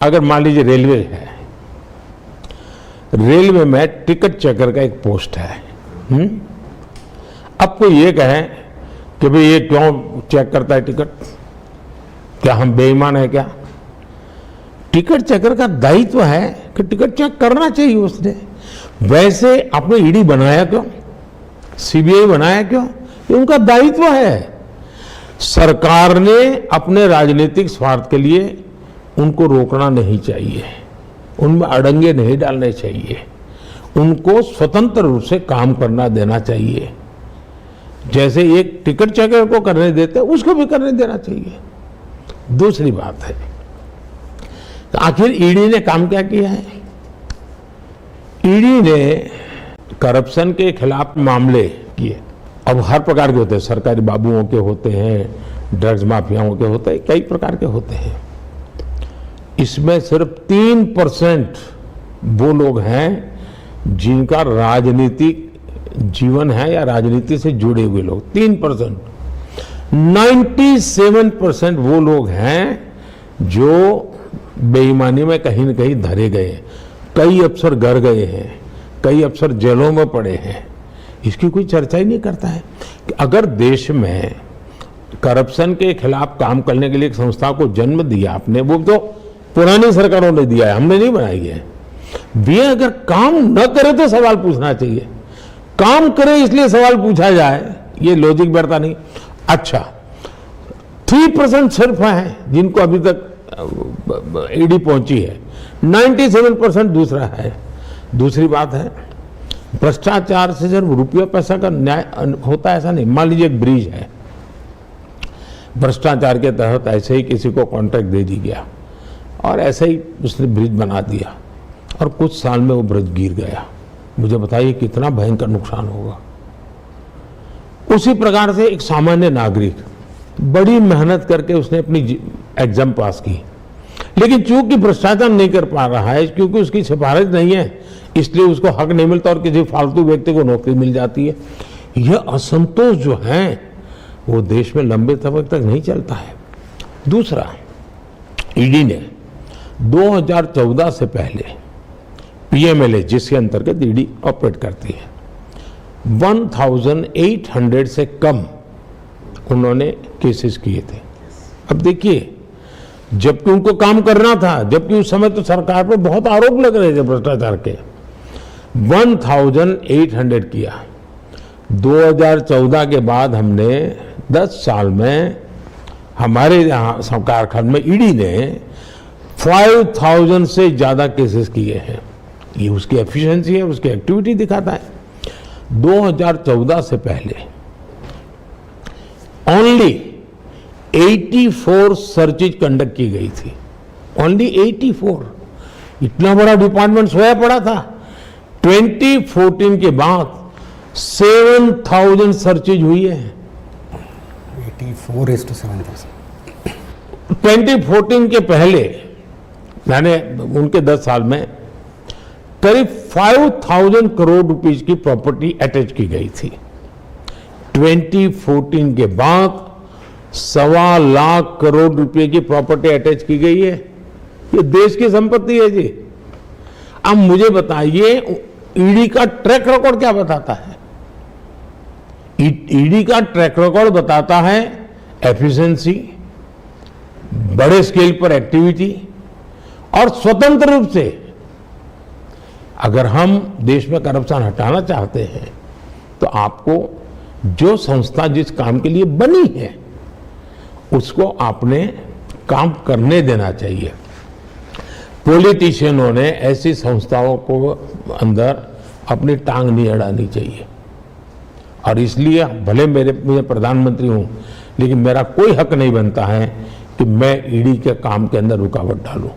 अगर मान लीजिए रेलवे है, रेलवे में टिकट चेकर का एक पोस्ट है। अब कोई ये कहे कि भाई ये क्यों चेक करता है टिकट, क्या हम बेईमान है क्या? टिकट चेकर का दायित्व है कि टिकट चेक करना चाहिए उसने। वैसे आपने ईडी बनाया क्यों, सीबीआई बनाया क्यों? ये उनका दायित्व है। सरकार ने अपने राजनीतिक स्वार्थ के लिए उनको रोकना नहीं चाहिए, उनमें अड़ंगे नहीं डालने चाहिए, उनको स्वतंत्र रूप से काम करना देना चाहिए। जैसे एक टिकट चेकर को करने देते हैं, उसको भी करने देना चाहिए। दूसरी बात है, तो आखिर ईडी ने काम क्या किया है? ईडी ने करप्शन के खिलाफ मामले किए। अब हर प्रकार के होते हैं, सरकारी बाबुओं के होते हैं, ड्रग्स माफियाओं के होते हैं, कई प्रकार के होते हैं। इसमें सिर्फ 3% वो लोग हैं जिनका राजनीतिक जीवन है या राजनीति से जुड़े हुए लोग, 3%। 97% वो लोग हैं जो बेईमानी में कहीं न कहीं धरे गए हैं। कई अफसर घर गए हैं, कई अफसर जेलों में पड़े हैं। इसकी कोई चर्चा ही नहीं करता है कि अगर देश में करप्शन के खिलाफ काम करने के लिए एक संस्था को जन्म दिया आपने, वो तो पुरानी सरकारों ने दिया है, हमने नहीं बनाई है। वे अगर काम न करे तो सवाल पूछना चाहिए, काम करे इसलिए सवाल पूछा जाए, ये लॉजिक बैठता नहीं। अच्छा, 3% सिर्फ है जिनको अभी तक ईडी पहुंची है, 97% दूसरा है। दूसरी बात है, भ्रष्टाचार से सिर्फ रुपया पैसा का न्याय होता है ऐसा नहीं। मान लीजिए एक ब्रिज है, भ्रष्टाचार के तहत ऐसे ही किसी को कॉन्ट्रैक्ट दे दी गया और ऐसे ही उसने ब्रिज बना दिया और कुछ साल में वो ब्रिज गिर गया। मुझे बताइए कितना भयंकर नुकसान होगा। उसी प्रकार से एक सामान्य नागरिक बड़ी मेहनत करके उसने अपनी एग्जाम पास की, लेकिन चूंकि भ्रष्टाचार नहीं कर पा रहा है, क्योंकि उसकी सिफारिश नहीं है, इसलिए उसको हक नहीं मिलता और किसी फालतू व्यक्ति को नौकरी मिल जाती है। यह असंतोष जो है वो देश में लंबे समय तक नहीं चलता है। दूसरा, ईडी ने 2014 से पहले पीएमएलए, जिसके अंतर्गत ईडी ऑपरेट करती है, 1800 से कम उन्होंने केसेस किए थे। अब देखिए, जबकि उनको काम करना था, जबकि उस समय तो सरकार पर बहुत आरोप लग रहे थे भ्रष्टाचार के, 1800 किया। 2014 के बाद हमने 10 साल में हमारे यहाँ सरकार खंड में ईडी ने 5000 से ज्यादा केसेस किए हैं। ये उसकी एफिशिएंसी है, उसकी एक्टिविटी दिखाता है। 2014 से पहले ओनली 84 सर्चेज कंडक्ट की गई थी, ओनली 84। इतना बड़ा डिपार्टमेंट सोया पड़ा था। 2014 के बाद 7000 सर्चेज हुई है। 84:7000। 2014 के पहले मैंने उनके 10 साल में करीब 5000 करोड़ रुपीस की प्रॉपर्टी अटैच की गई थी। 2014 के बाद 1.25 लाख करोड़ रुपए की प्रॉपर्टी अटैच की गई है। ये देश की संपत्ति है जी। अब मुझे बताइए, ईडी का ट्रैक रिकॉर्ड क्या बताता है? ईडी का ट्रैक रिकॉर्ड बताता है एफिशिएंसी, बड़े स्केल पर एक्टिविटी और स्वतंत्र रूप से। अगर हम देश में करप्शन हटाना चाहते हैं तो आपको जो संस्था जिस काम के लिए बनी है उसको आपने काम करने देना चाहिए। पॉलिटिशियनों ने ऐसी संस्थाओं को अंदर अपनी टांग नहीं अड़ानी चाहिए। और इसलिए भले मैं प्रधानमंत्री हूं, लेकिन मेरा कोई हक नहीं बनता है कि मैं ईडी के काम के अंदर रुकावट डालूं।